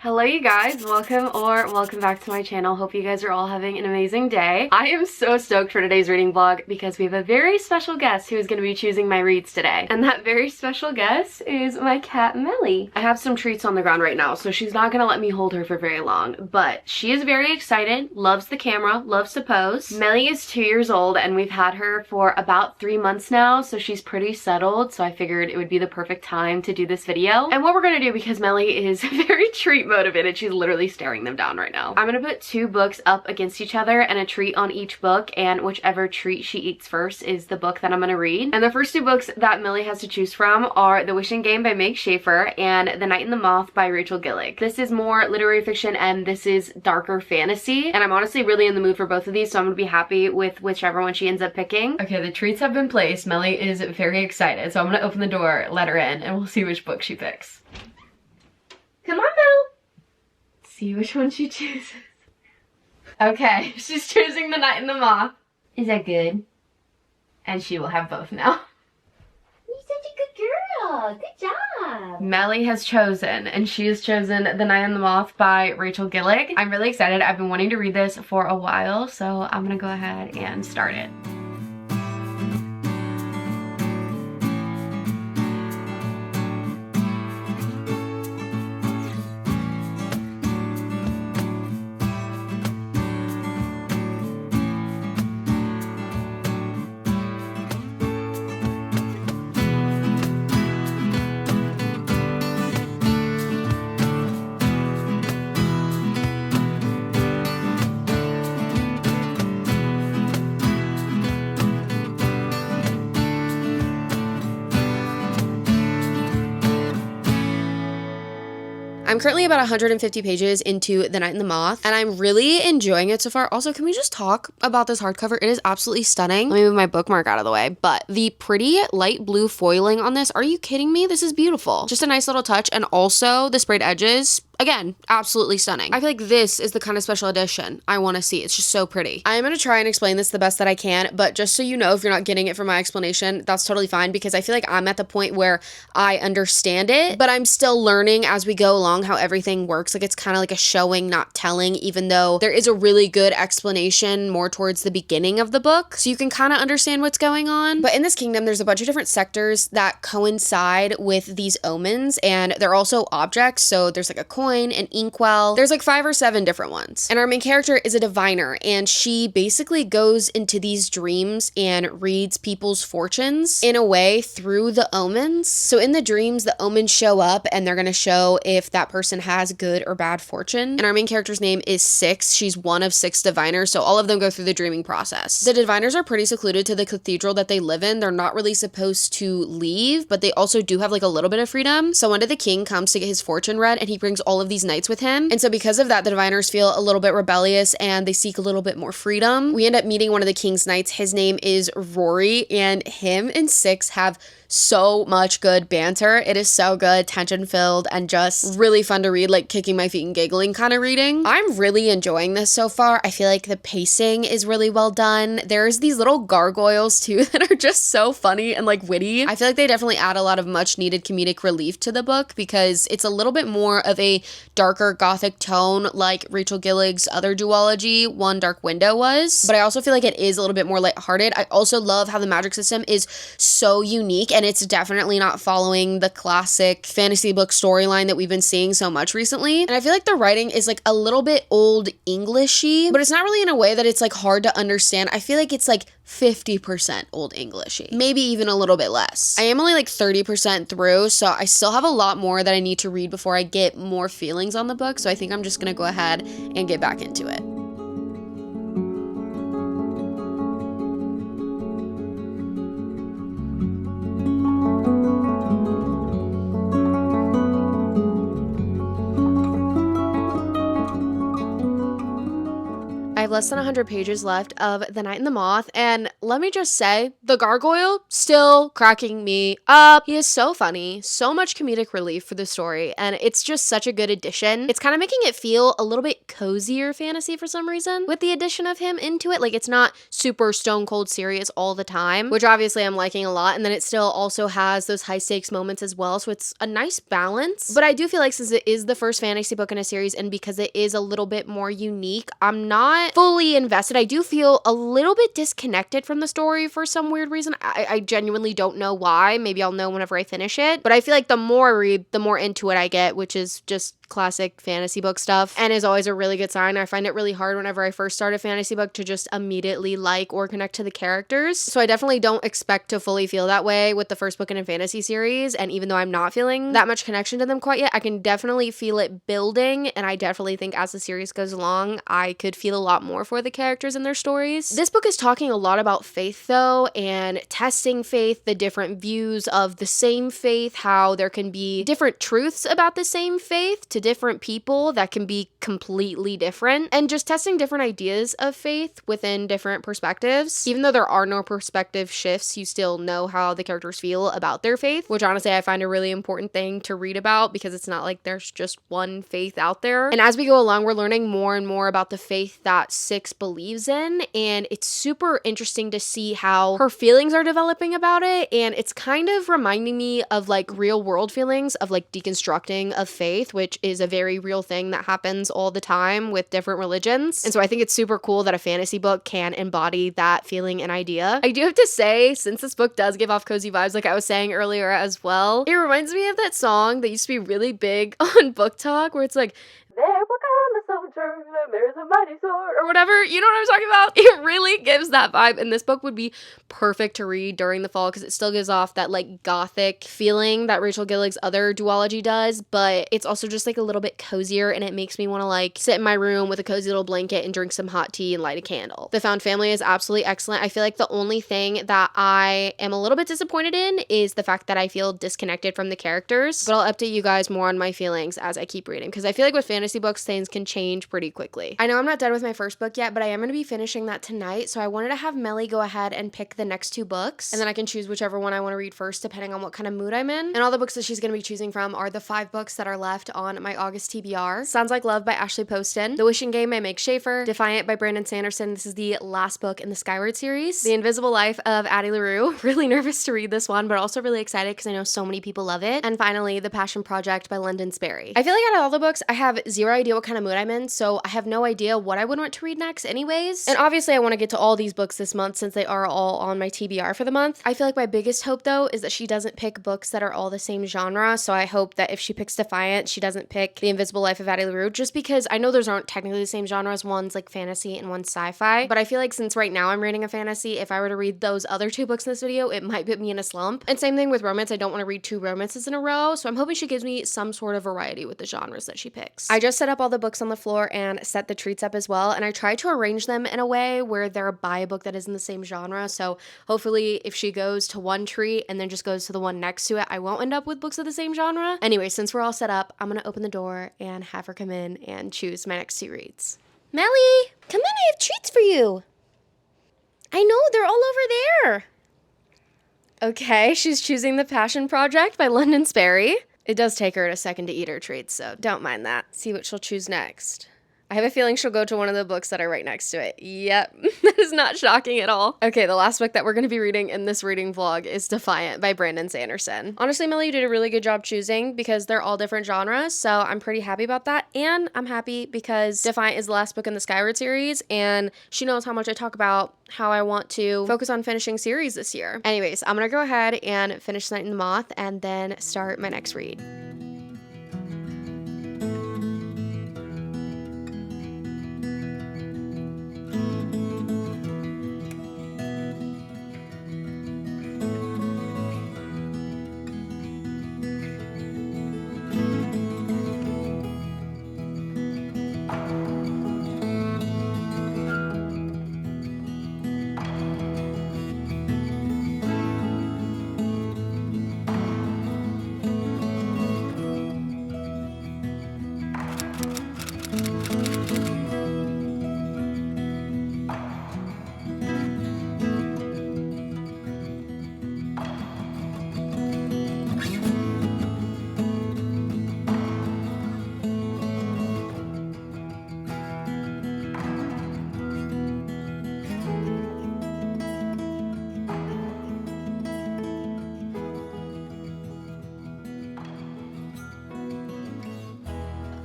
Hello you guys, welcome back to my channel. Hope you guys are all having an amazing day. I am so stoked for today's reading vlog because we have a very special guest who is going to be choosing my reads today. And that very special guest is my cat Melly. I have some treats on the ground right now, so she's not going to let me hold her for very long, but she is very excited, loves the camera, loves to pose. Melly is 2 years old and we've had her for about 3 months now, so she's pretty settled, so I figured it would be the perfect time to do this video. And what we're going to do, because Melly is very treat motivated, she's literally staring them down right now. I'm gonna put 2 books up against each other and a treat on each book, and whichever treat she eats first is the book that I'm gonna read. And the first 2 books that Millie has to choose from are The Wishing Game by Meg Schaefer and The Night and the Moth by Rachel Gillig. This is more literary fiction and this is darker fantasy, and I'm honestly really in the mood for both of these, so I'm gonna be happy with whichever one she ends up picking. Okay, the treats have been placed. Melly is very excited, so I'm gonna open the door, let her in, and we'll see which book she picks. Come on, Mel. See which one she chooses. Okay, she's choosing The Night and the Moth. Is that good? And she will have both now. You're such a good girl. Good job. Melly has chosen, and she has chosen The Night and the Moth by Rachel Gillig. I'm really excited. I've been wanting to read this for a while, so I'm gonna go ahead and start it. I'm currently about 150 pages into The Night and the Moth, and I'm really enjoying it so far. Also, can we just talk about this hardcover? It is absolutely stunning. Let me move my bookmark out of the way. But the pretty light blue foiling on this, are you kidding me? This is beautiful. Just a nice little touch, and also the sprayed edges, again, absolutely stunning. I feel like this is the kind of special edition I want to see. It's just so pretty. I am going to try and explain this the best that I can, but just so you know, if you're not getting it from my explanation, that's totally fine, because I feel like I'm at the point where I understand it, but I'm still learning as we go along how everything works. Like, it's kind of like a showing, not telling, even though there is a really good explanation more towards the beginning of the book, so you can kind of understand what's going on. But in this kingdom, there's a bunch of different sectors that coincide with these omens, and they're also objects. So there's like a coin, an inkwell. There's like 5 or 7 different ones. And our main character is a diviner, and she basically goes into these dreams and reads people's fortunes in a way through the omens. So in the dreams, the omens show up and they're going to show if that person has good or bad fortune. And our main character's name is Six. She's one of 6 diviners, so all of them go through the dreaming process. The diviners are pretty secluded to the cathedral that they live in. They're not really supposed to leave, but they also do have like a little bit of freedom. So one day the king comes to get his fortune read, and he brings all of these knights with him. And so because of that, the diviners feel a little bit rebellious and they seek a little bit more freedom. We end up meeting one of the king's knights. His name is Rory, and him and Six have so much good banter. It is so good, tension filled, and just really fun to read, like kicking my feet and giggling kind of reading. I'm really enjoying this so far. I feel like the pacing is really well done. There's these little gargoyles too that are just so funny and like witty. I feel like they definitely add a lot of much needed comedic relief to the book, because it's a little bit more of a darker gothic tone like Rachel Gillig's other duology, One Dark Window, was. But I also feel like it is a little bit more lighthearted. I also love how the magic system is so unique, and it's definitely not following the classic fantasy book storyline that we've been seeing so much recently. And I feel like the writing is like a little bit old Englishy, but it's not really in a way that it's like hard to understand. I feel like it's like 50% old Englishy, maybe even a little bit less. I am only like 30% through, so I still have a lot more that I need to read before I get more feelings on the book, so I think I'm just gonna go ahead and get back into it. I have less than 100 pages left of The Night and the Moth, and let me just say, the gargoyle still cracking me up. He is so funny, so much comedic relief for the story, and it's just such a good addition. It's kind of making it feel a little bit cozier fantasy for some reason with the addition of him into it. Like, it's not super stone cold serious all the time, which obviously I'm liking a lot, and then it still also has those high stakes moments as well, so it's a nice balance. But I do feel like since it is the first fantasy book in a series, and because it is a little bit more unique, I'm not fully invested. I do feel a little bit disconnected from the story for some weird reason. I genuinely don't know why. Maybe I'll know whenever I finish it. But I feel like the more I read, the more into it I get, which is just classic fantasy book stuff, and is always a really good sign. I find it really hard whenever I first start a fantasy book to just immediately like or connect to the characters. So I definitely don't expect to fully feel that way with the first book in a fantasy series. And even though I'm not feeling that much connection to them quite yet, I can definitely feel it building. And I definitely think as the series goes along, I could feel a lot more for the characters and their stories. This book is talking a lot about faith though, and testing faith, the different views of the same faith, how there can be different truths about the same faith to different people that can be completely different, and just testing different ideas of faith within different perspectives. Even though there are no perspective shifts, you still know how the characters feel about their faith, which honestly I find a really important thing to read about, because it's not like there's just one faith out there. And as we go along, we're learning more and more about the faith that Six believes in, and it's super interesting to see how her feelings are developing about it. And it's kind of reminding me of like real world feelings of like deconstructing of faith, which is a very real thing that happens all the time with different religions. And so I think it's super cool that a fantasy book can embody that feeling and idea. I do have to say, since this book does give off cozy vibes, like I was saying earlier as well, it reminds me of that song that used to be really big on Book Talk, where it's like, there will come a soldier, there's a mighty sword, or whatever. You know what I'm talking about? It really gives that vibe, and this book would be perfect to read during the fall because it still gives off that like gothic feeling that Rachel Gillig's other duology does, but it's also just like a little bit cozier, and it makes me want to like sit in my room with a cozy little blanket and drink some hot tea and light a candle. The Found Family is absolutely excellent. I feel like the only thing that I am a little bit disappointed in is the fact that I feel disconnected from the characters, but I'll update you guys more on my feelings as I keep reading, because I feel like with fantasy books, things can change pretty quickly. I know I'm not done with my first book yet, but I am going to be finishing that tonight, so I wanted to have Melly go ahead and pick the next two books, and then I can choose whichever one I want to read first depending on what kind of mood I'm in. And all the books that she's going to be choosing from are the 5 books that are left on my August TBR. Sounds Like Love by Ashley Poston, The Wishing Game by Meg Schaefer, Defiant by Brandon Sanderson. This is the last book in the Skyward series. The Invisible Life of Addie LaRue. Really nervous to read this one, but also really excited because I know so many people love it. And finally, The Passion Project by London Sperry. I feel like out of all the books, I have zero idea what kind of mood I'm in, so I have no idea what I would want to read next anyways. And obviously I want to get to all these books this month since they are all on my TBR for the month. I feel like my biggest hope though is that she doesn't pick books that are all the same genre, so I hope that if she picks Defiant, she doesn't pick The Invisible Life of Addie LaRue, just because I know those aren't technically the same genres. One's like fantasy and one's sci-fi, but I feel like since right now I'm reading a fantasy, if I were to read those other 2 books in this video, it might put me in a slump. And same thing with romance, I don't want to read 2 romances in a row, so I'm hoping she gives me some sort of variety with the genres that she picks. I just set up all the books on the floor and set the treats up as well, and I tried to arrange them in a way where they're by a book that is in the same genre, so hopefully if she goes to one treat and then just goes to the one next to it, I won't end up with books of the same genre. Anyway, since we're all set up, I'm gonna open the door and have her come in and choose my next 2 reads. Melly, come in, I have treats for you. I know, they're all over there. Okay, she's choosing The Passion Project by London Sperry. It does take her a second to eat her treats, so don't mind that. See what she'll choose next. I have a feeling she'll go to one of the books that are right next to it. Yep, that is not shocking at all. Okay, the last book that we're going to be reading in this reading vlog is Defiant by Brandon Sanderson. Honestly, Millie, you did a really good job choosing because they're all different genres, so I'm pretty happy about that. And I'm happy because Defiant is the last book in the Skyward series, and she knows how much I talk about how I want to focus on finishing series this year. Anyways, I'm going to go ahead and finish Night in the Moth and then start my next read.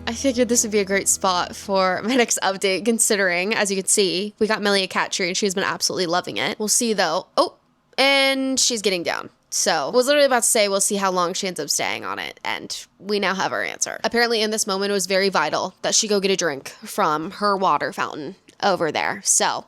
I figured this would be a great spot for my next update, considering, as you can see, we got Millie a cat tree and she's been absolutely loving it. We'll see though. Oh, and she's getting down. So I was literally about to say we'll see how long she ends up staying on it, and we now have our answer. Apparently in this moment it was very vital that she go get a drink from her water fountain over there. So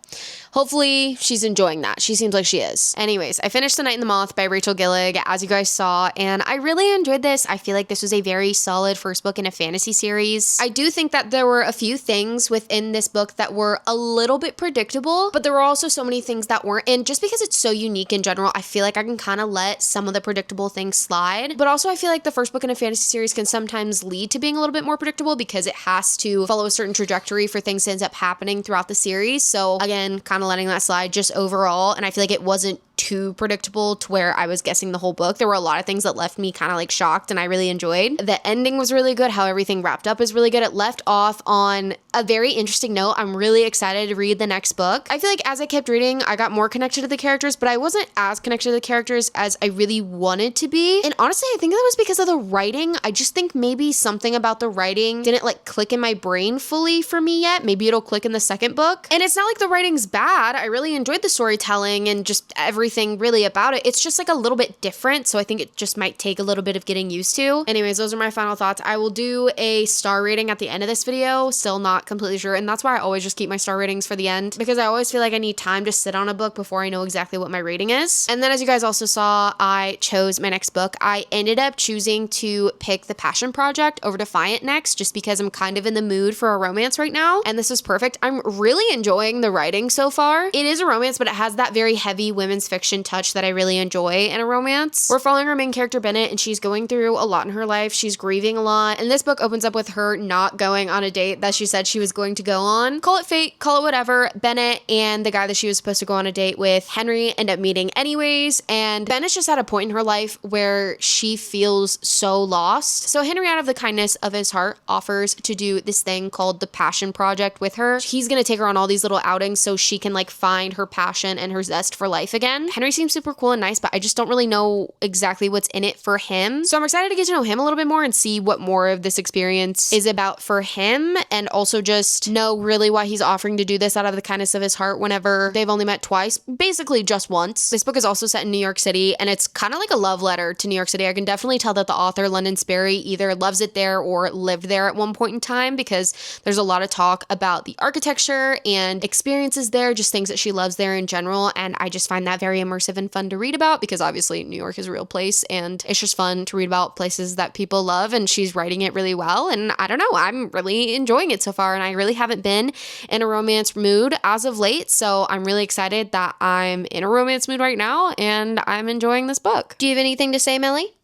hopefully she's enjoying that. She seems like she is. Anyways, I finished The Night in the Moth by Rachel Gillig, as you guys saw, and I really enjoyed this. I feel like this was a very solid first book in a fantasy series. I do think that there were a few things within this book that were a little bit predictable, but there were also so many things that weren't. And just because it's so unique in general, I feel like I can kind of let some of the predictable things slide. But also I feel like the first book in a fantasy series can sometimes lead to being a little bit more predictable because it has to follow a certain trajectory for things to end up happening throughout the series. So again, kind of letting that slide just overall. And I feel like it wasn't too predictable to where I was guessing the whole book. There were a lot of things that left me kind of like shocked, and I really enjoyed. The ending was really good. How everything wrapped up is really good. It left off on a very interesting note. I'm really excited to read the next book. I feel like as I kept reading, I got more connected to the characters, but I wasn't as connected to the characters as I really wanted to be. And honestly, I think that was because of the writing. I just think maybe something about the writing didn't like click in my brain fully for me yet. Maybe it'll click in the second book. And it's not like the writing's bad. I really enjoyed the storytelling and just everything really about it. It's just like a little bit different, so I think it just might take a little bit of getting used to. Anyways, those are my final thoughts. I will do a star rating at the end of this video. Still not completely sure, and that's why I always just keep my star ratings for the end, because I always feel like I need time to sit on a book before I know exactly what my rating is. And then as you guys also saw, I chose my next book. I ended up choosing to pick The Passion Project over Defiant next, just because I'm kind of in the mood for a romance right now, and this was perfect. I'm really enjoying the writing so far. It is a romance, but it has that very heavy women's fiction touch that I really enjoy in a romance. We're following our main character Bennett, and she's going through a lot in her life. She's grieving a lot, and this book opens up with her not going on a date that she said she was going to go on. Call it fate, call it whatever. Bennett and the guy that she was supposed to go on a date with, Henry, end up meeting anyways, and Bennett's just at a point in her life where she feels so lost. So Henry, out of the kindness of his heart, offers to do this thing called the Passion Project with her. He's gonna take her on all these little outings so she can like find her passion and her zest for life again. Henry seems super cool and nice, but I just don't really know exactly what's in it for him. So I'm excited to get to know him a little bit more and see what more of this experience is about for him, and also just know really why he's offering to do this out of the kindness of his heart whenever they've only met twice, basically just once. This book is also set in New York City, and it's kind of like a love letter to New York City. I can definitely tell that the author, London Sperry, either loves it there or lived there at one point in time, because there's a lot of talk about the architecture and experiences there, just things that she loves there in general, and I just find that very immersive and fun to read about, because obviously New York is a real place, and it's just fun to read about places that people love, and she's writing it really well, and I don't know, I'm really enjoying it so far, and I really haven't been in a romance mood as of late, so I'm really excited that I'm in a romance mood right now, and I'm enjoying this book. Do you have anything to say, Millie?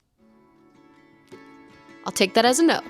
I'll take that as a no.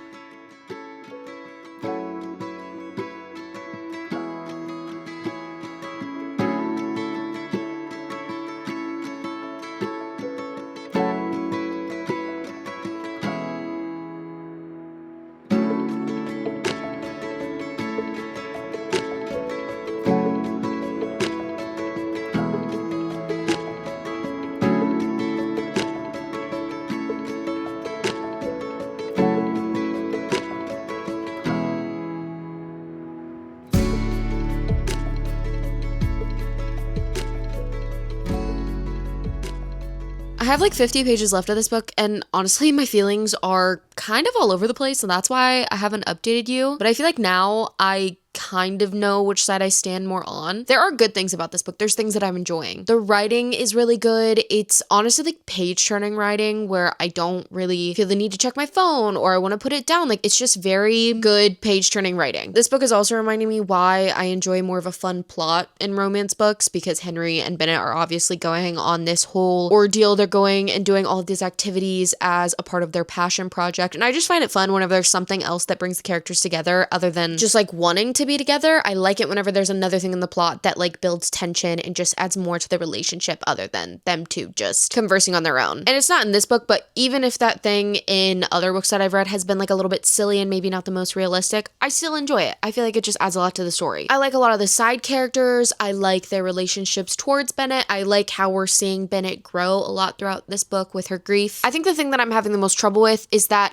I have like 50 pages left of this book, and honestly, my feelings are kind of all over the place, and that's why I haven't updated you. But I feel like now I kind of know which side I stand more on. There are good things about this book. There's things that I'm enjoying. The writing is really good. It's honestly like page-turning writing where I don't really feel the need to check my phone or I want to put it down. Like, it's just very good page-turning writing. This book is also reminding me why I enjoy more of a fun plot in romance books, because Henry and Bennett are obviously going on this whole ordeal. They're going and doing all of these activities as a part of their passion project, and I just find it fun whenever there's something else that brings the characters together other than just like wanting to be together. I like it whenever there's another thing in the plot that like builds tension and just adds more to the relationship other than them two just conversing on their own. And it's not in this book, but even if that thing in other books that I've read has been like a little bit silly and maybe not the most realistic, I still enjoy it. I feel like it just adds a lot to the story. I like a lot of the side characters. I like their relationships towards Bennett. I like how we're seeing Bennett grow a lot throughout this book with her grief. I think the thing that I'm having the most trouble with is that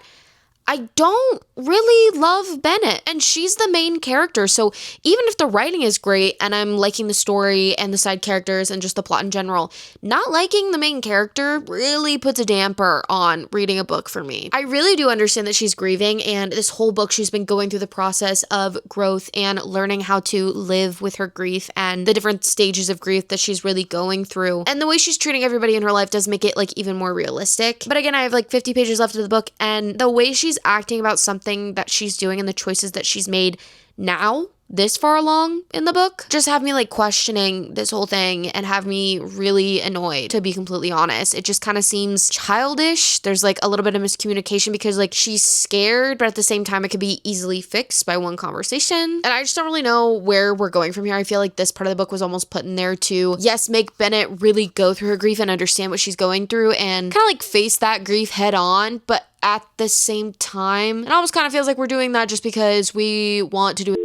I don't really love Bennett, and she's the main character. So even if the writing is great and I'm liking the story and the side characters and just the plot in general, not liking the main character really puts a damper on reading a book for me. I really do understand that she's grieving, and this whole book she's been going through the process of growth and learning how to live with her grief and the different stages of grief that she's really going through. And the way she's treating everybody in her life does make it like even more realistic. But again, I have like 50 pages left of the book, and the way she's acting about something that she's doing and the choices that she's made now, this far along in the book, just have me like questioning this whole thing and have me really annoyed, to be completely honest. It just kind of seems childish. There's like a little bit of miscommunication because like she's scared, but at the same time it could be easily fixed by one conversation. And I just don't really know where we're going from here. I feel like this part of the book was almost put in there to, yes, make Bennett really go through her grief and understand what she's going through and kind of like face that grief head on, but at the same time, it almost kind of feels like we're doing that just because we want to do it.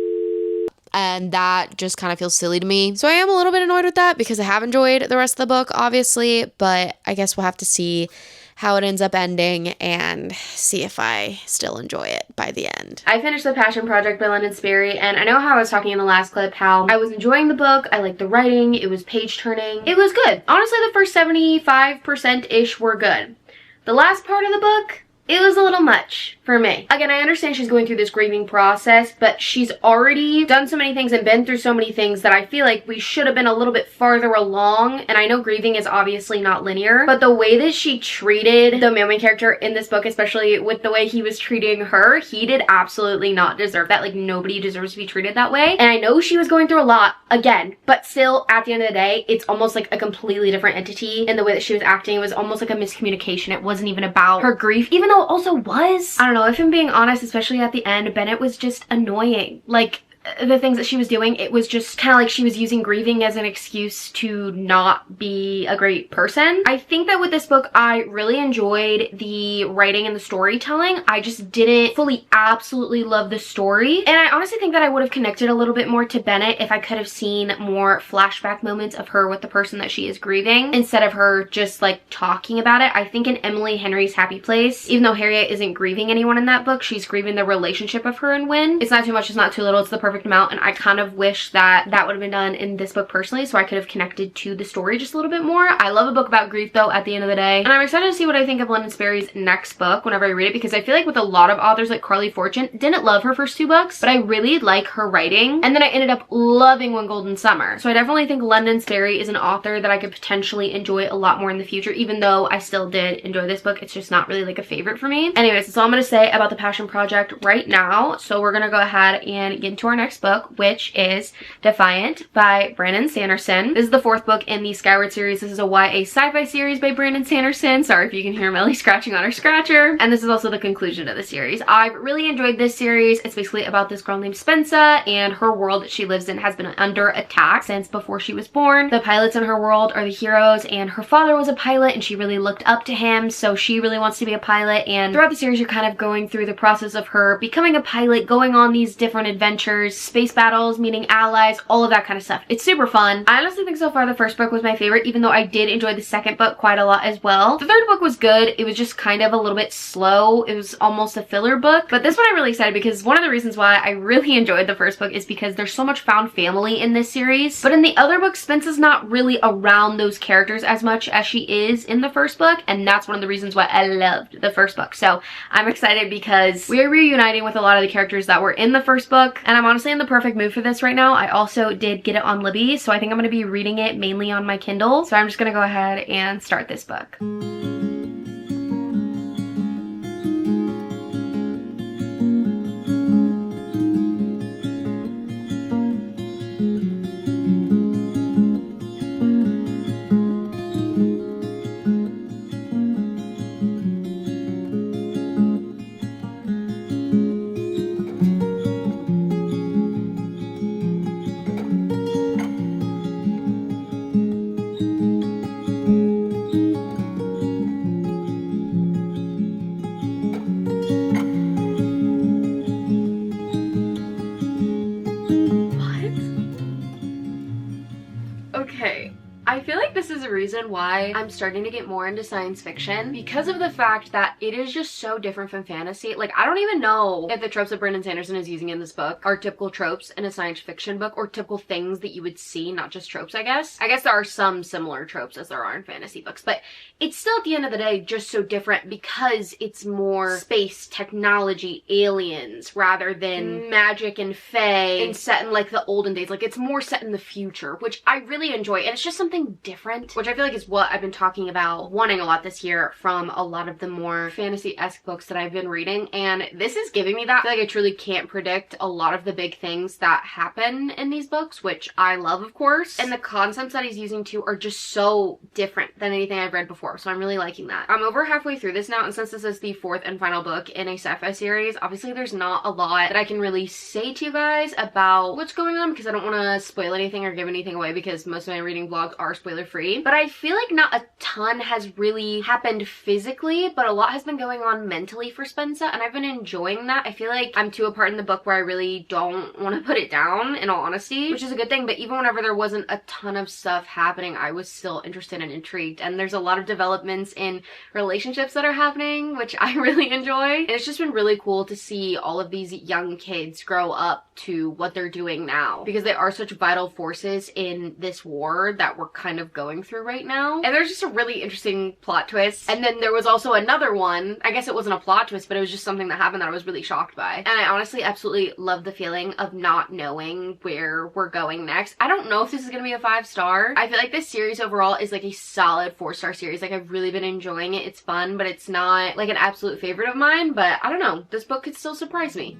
And that just kind of feels silly to me. So I am a little bit annoyed with that because I have enjoyed the rest of the book, obviously, but I guess we'll have to see how it ends up ending and see if I still enjoy it by the end. I finished The Passion Project by London Sperry, and I know how I was talking in the last clip how I was enjoying the book. I liked the writing. It was page turning. It was good. Honestly, the first 75%-ish were good. The last part of the book, it was a little much for me. Again, I understand she's going through this grieving process, but she's already done so many things and been through so many things that I feel like we should have been a little bit farther along. And I know grieving is obviously not linear, but the way that she treated the main character in this book, especially with the way he was treating her, he did absolutely not deserve that. Like, nobody deserves to be treated that way. And I know she was going through a lot, again, but still, at the end of the day, it's almost like a completely different entity in the way that she was acting. It was almost like a miscommunication. It wasn't even about her grief, even though it also was. I don't know, if I'm being honest, especially at the end, Bennett was just annoying. Like, the things that she was doing, it was just kind of like she was using grieving as an excuse to not be a great person. I think that with this book, I really enjoyed the writing and the storytelling. I just didn't fully absolutely love the story. And I honestly think that I would have connected a little bit more to Bennett if I could have seen more flashback moments of her with the person that she is grieving instead of her just like talking about it. I think in Emily Henry's Happy Place, even though Harriet isn't grieving anyone in that book, she's grieving the relationship of her and Win. It's not too much, it's not too little, it's the perfect amount, and I kind of wish that that would have been done in this book personally, so I could have connected to the story just a little bit more. I love a book about grief though at the end of the day, and I'm excited to see what I think of London Sperry's next book whenever I read it, because I feel like with a lot of authors like Carly Fortune, didn't love her first 2 books, but I really like her writing, and then I ended up loving One Golden Summer. So I definitely think London Sperry is an author that I could potentially enjoy a lot more in the future, even though I still did enjoy this book. It's just not really like a favorite for me. Anyways, that's all I'm gonna say about The Passion Project right now. So we're gonna go ahead and get into our next book, which is Defiant by Brandon Sanderson. This is the 4th book in the Skyward series. This is a YA sci-fi series by Brandon Sanderson. Sorry if you can hear Melly scratching on her scratcher. And this is also the conclusion of the series. I've really enjoyed this series. It's basically about this girl named Spensa, and her world that she lives in has been under attack since before she was born. The pilots in her world are the heroes, and her father was a pilot and she really looked up to him, so she really wants to be a pilot. And throughout the series, you're kind of going through the process of her becoming a pilot, going on these different adventures, space battles, meeting allies, all of that kind of stuff. It's super fun. I honestly think so far the first book was my favorite, even though I did enjoy the second book quite a lot as well. The third book was good. It was just kind of a little bit slow. It was almost a filler book, but this one I'm really excited because one of the reasons why I really enjoyed the first book is because there's so much found family in this series, but in the other book, Spensa's not really around those characters as much as she is in the first book, and that's one of the reasons why I loved the first book. So I'm excited because we are reuniting with a lot of the characters that were in the first book, and I'm honestly in the perfect mood for this right now. I also did get it on Libby, so I think I'm going to be reading it mainly on my Kindle. So I'm just going to go ahead and start this book. reason why I'm starting to get more into science fiction, because of the fact that it is just so different from fantasy. Like, I don't even know if the tropes that Brandon Sanderson is using in this book are typical tropes in a science fiction book, or typical things that you would see, not just tropes, I guess. I guess there are some similar tropes as there are in fantasy books, but it's still at the end of the day just so different because it's more space, technology, aliens, rather than magic and fae and set in like the olden days. Like, it's more set in the future, which I really enjoy, and it's just something different, which I feel like is what I've been talking about wanting a lot this year from a lot of the more fantasy-esque books that I've been reading, and this is giving me that. I feel like I truly can't predict a lot of the big things that happen in these books, which I love, of course, and the concepts that he's using too are just so different than anything I've read before, so I'm really liking that. I'm over halfway through this now, and since this is the fourth and final book in a sci-fi series, obviously there's not a lot that I can really say to you guys about what's going on, because I don't want to spoil anything or give anything away, because most of my reading vlogs are spoiler free. But I feel like not a ton has really happened physically, but a lot has been going on mentally for Spencer, and I've been enjoying that. I feel like I'm to a part in the book where I really don't want to put it down, in all honesty, which is a good thing. But even whenever there wasn't a ton of stuff happening, I was still interested and intrigued, and there's a lot of developments in relationships that are happening, which I really enjoy. And it's just been really cool to see all of these young kids grow up to what they're doing now, because they are such vital forces in this war that we're kind of going through right now. And there's just a really interesting plot twist. And then there was also another one, I guess it wasn't a plot twist, but it was just something that happened that I was really shocked by. And I honestly absolutely love the feeling of not knowing where we're going next. I don't know if this is gonna be a 5-star. I feel like this series overall is like a solid 4-star series. Like, I've really been enjoying it. It's fun, but it's not like an absolute favorite of mine. But I don't know, this book could still surprise me.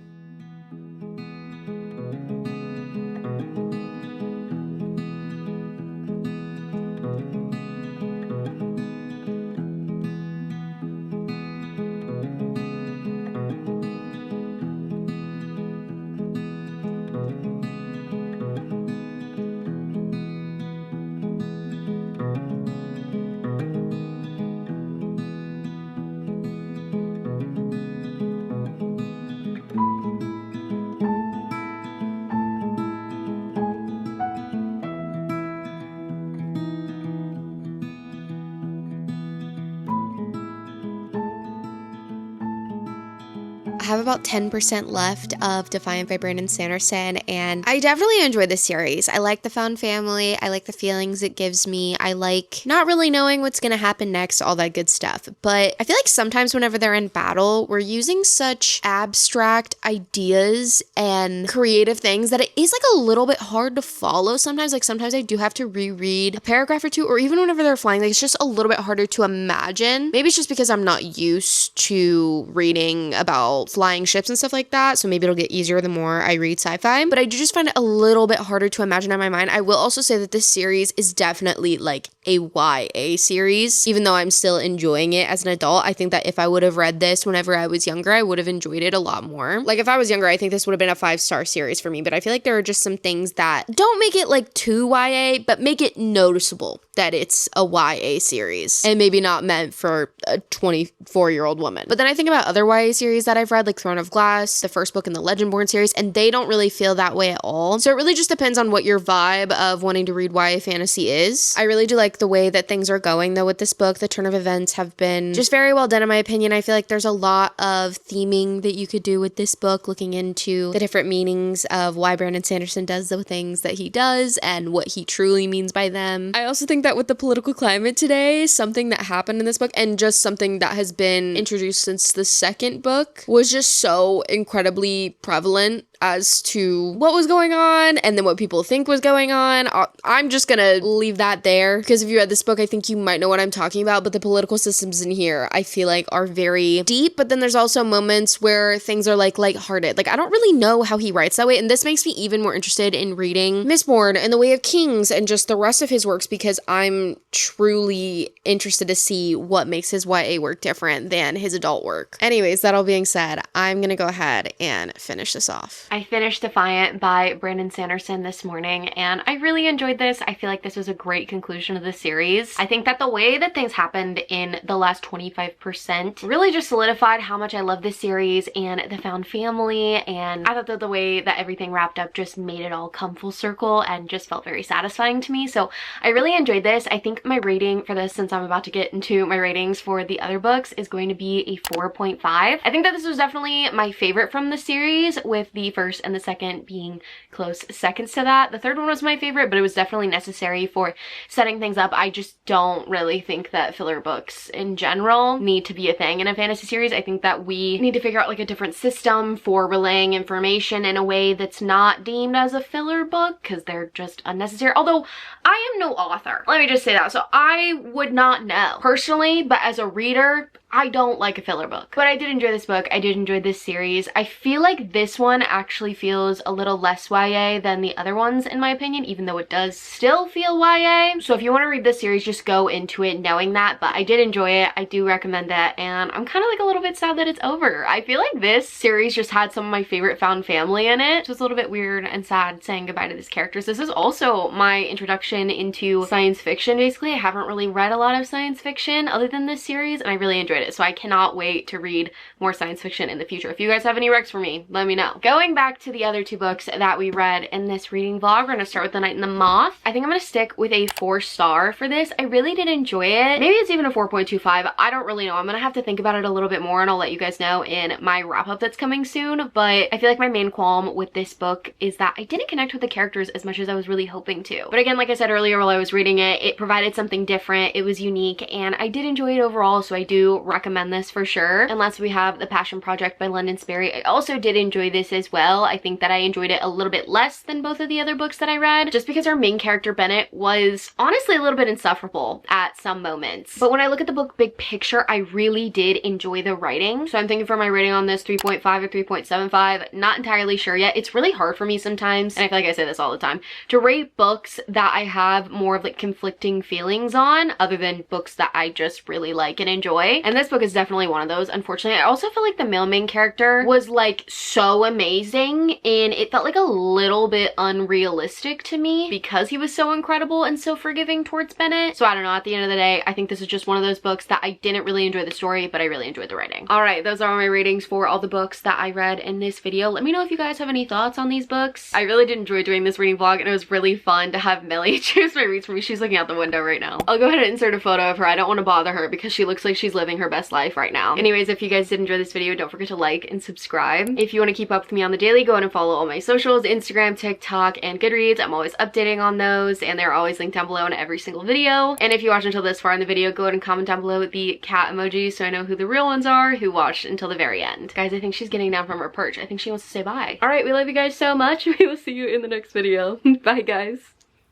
I have about 10% left of Defiant by Brandon Sanderson, and I definitely enjoy this series. I like the found family. I like the feelings it gives me. I like not really knowing what's going to happen next, all that good stuff. But I feel like sometimes whenever they're in battle, we're using such abstract ideas and creative things that it is like a little bit hard to follow sometimes. Like, sometimes I do have to reread a paragraph or two, or even whenever they're flying, like, it's just a little bit harder to imagine. Maybe it's just because I'm not used to reading about flying ships and stuff like that, so maybe it'll get easier the more I read sci-fi, but I do just find it a little bit harder to imagine in my mind. I will also say that this series is definitely like a YA series, even though I'm still enjoying it as an adult. I think that if I would have read this whenever I was younger, I would have enjoyed it a lot more. Like, if I was younger, I think this would have been a 5-star series for me, but I feel like there are just some things that don't make it like too YA, but make it noticeable that it's a YA series and maybe not meant for a 24-year-old woman. But then I think about other YA series that I've read, like Throne of Glass, the first book in the Legendborn series, and they don't really feel that way at all. So it really just depends on what your vibe of wanting to read YA fantasy is. I really do like the way that things are going though with this book. The turn of events have been just very well done in my opinion. I feel like there's a lot of theming that you could do with this book, looking into the different meanings of why Brandon Sanderson does the things that he does and what he truly means by them. I also think that with the political climate today, something that happened in this book, and just something that has been introduced since the second book, was just so incredibly prevalent as to what was going on and then what people think was going on. I'm just gonna leave that there, because if you read this book, I think you might know what I'm talking about, but the political systems in here, I feel like, are very deep, but then there's also moments where things are like lighthearted. Like, I don't really know how he writes that way, and this makes me even more interested in reading Mistborn and The Way of Kings and just the rest of his works, because I'm truly interested to see what makes his YA work different than his adult work. Anyways, that all being said, I'm gonna go ahead and finish this off. I finished Defiant by Brandon Sanderson this morning, and I really enjoyed this. I feel like this was a great conclusion of the series. I think that the way that things happened in the last 25% really just solidified how much I love this series and the found family, and I thought that the way that everything wrapped up just made it all come full circle and just felt very satisfying to me. So I really enjoyed this. I think my rating for this, since I'm about to get into my ratings for the other books, is going to be a 4.5. I think that this was definitely my favorite from the series, with the first and the second being close seconds to that. The third one was my favorite, but it was definitely necessary for setting things up. I just don't really think that filler books in general need to be a thing in a fantasy series. I think that we need to figure out like a different system for relaying information in a way that's not deemed as a filler book, because they're just unnecessary. Although I am no author, let me just say that, so I would not know personally, but as a reader, I don't like a filler book. But I did enjoy this book. I did enjoy this series. I feel like this one actually feels a little less YA than the other ones, in my opinion, even though it does still feel YA. So if you want to read this series, just go into it knowing that. But I did enjoy it. I do recommend it. And I'm kind of like a little bit sad that it's over. I feel like this series just had some of my favorite found family in it. So it's a little bit weird and sad saying goodbye to these characters. This is also my introduction into science fiction, basically. I haven't really read a lot of science fiction other than this series, and I really enjoyed it. So I cannot wait to read more science fiction in the future. If you guys have any recs for me, let me know. Going back to the other two books that we read in this reading vlog, we're gonna start with The Night and the Moth. I think I'm gonna stick with a 4-star for this. I really did enjoy it. Maybe it's even a 4.25. I don't really know. I'm gonna have to think about it a little bit more, and I'll let you guys know in my wrap up that's coming soon. But I feel like my main qualm with this book is that I didn't connect with the characters as much as I was really hoping to. But again, like I said earlier while I was reading it, it provided something different. It was unique, and I did enjoy it overall, so I do recommend this for sure. Unless we have The Passion Project by London Sperry. I also did enjoy this as well. I think that I enjoyed it a little bit less than both of the other books that I read, just because our main character Bennett was honestly a little bit insufferable at some moments. But when I look at the book big picture, I really did enjoy the writing. So I'm thinking for my rating on this 3.5 or 3.75. Not entirely sure yet. It's really hard for me sometimes, and I feel like I say this all the time, to rate books that I have more of like conflicting feelings on, other than books that I just really like and enjoy. And this book is definitely one of those, unfortunately. I also feel like the male main character was like so amazing, and it felt like a little bit unrealistic to me because he was so incredible and so forgiving towards Bennett. So I don't know, at the end of the day, I think this is just one of those books that I didn't really enjoy the story, but I really enjoyed the writing. All right, those are my ratings for all the books that I read in this video. Let me know if you guys have any thoughts on these books. I really did enjoy doing this reading vlog, and it was really fun to have Millie choose my reads for me. She's looking out the window right now. I'll go ahead and insert a photo of her. I don't want to bother her because she looks like she's living her best life right now. Anyways, if you guys did enjoy this video, don't forget to like and subscribe. If you want to keep up with me on the daily, go ahead and follow all my socials, Instagram, TikTok, and Goodreads. I'm always updating on those, and they're always linked down below in every single video. And if you watched until this far in the video, go ahead and comment down below the cat emoji so I know who the real ones are who watched until the very end. Guys, I think she's getting down from her perch. I think she wants to say bye. All right, we love you guys so much. We will see you in the next video. Bye, guys.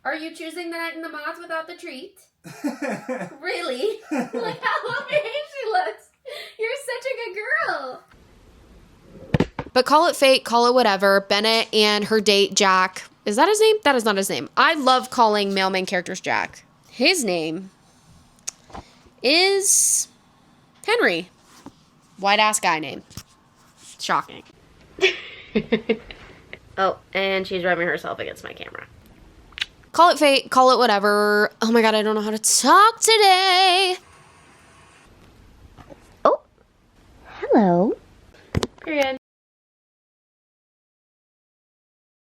Are you choosing The Night and the Moth without the treat? Really? Look how amazing she looks. You're such a good girl. But call it fate, call it whatever. Bennett and her date, Jack. Is that his name? That is not his name. I love calling male main characters Jack. His name is Henry. White ass guy name. Shocking. Oh, and she's rubbing herself against my camera. Call it fate, call it whatever. Oh my god, I don't know how to talk today. Oh, hello. Period.